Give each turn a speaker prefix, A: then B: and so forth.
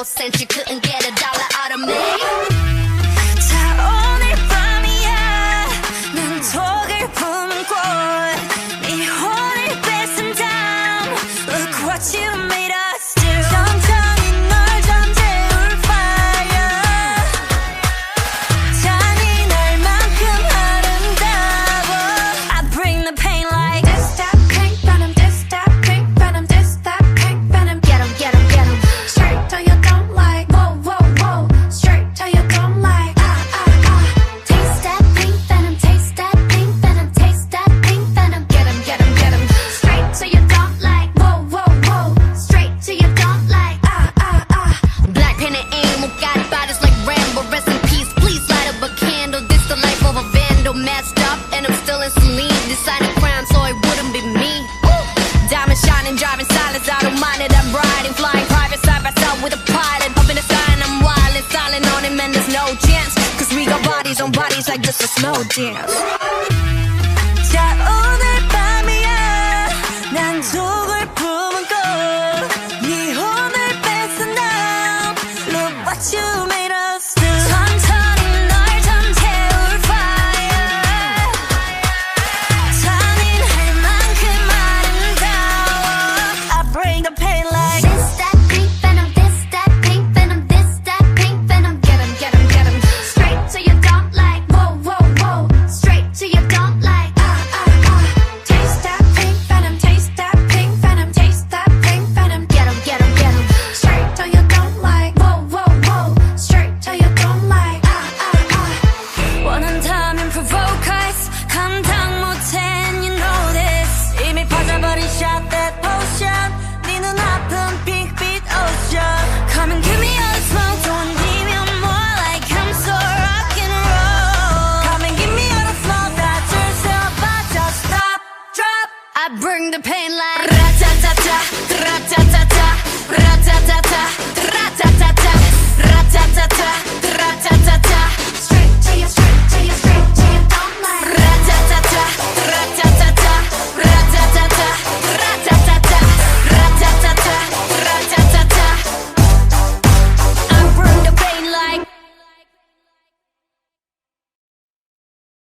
A: sense. You couldn't get a dollar out of me.
B: 자 오늘 밤이야 난 독을 품은 꽃네 혼을 뺏은 다음 Look what you made us do 천천히 널 잠재울 fire 잔인할 만큼 아름다워 I bring the pain like This that pink venom This that pink venom This that pink venom
A: Get 'em, get 'em, get 'em.
B: Straight till you don't like Whoa, whoa, whoa Straight till you don't like
A: Taste that pink venom, taste that pink venom, taste that pink venom. Get 'em, get 'em, get 'em.
B: Straight till you don't like Whoa, whoa, whoa Straight till you don't like
A: Black pen and aim, oh God, bodies like Rambo. Rest in peace, please light up a candle. This the life of a vandal, messed up, and I'm still in saline. Deciding crime, so it wouldn't be me. Diamond shining, driving silence, I don't mind it. I'm riding, flying private side by side with a pilot. Up in the sky and I'm wild and silent on him, and there's no chance. Cause we got bodies on bodies like this a slow dance.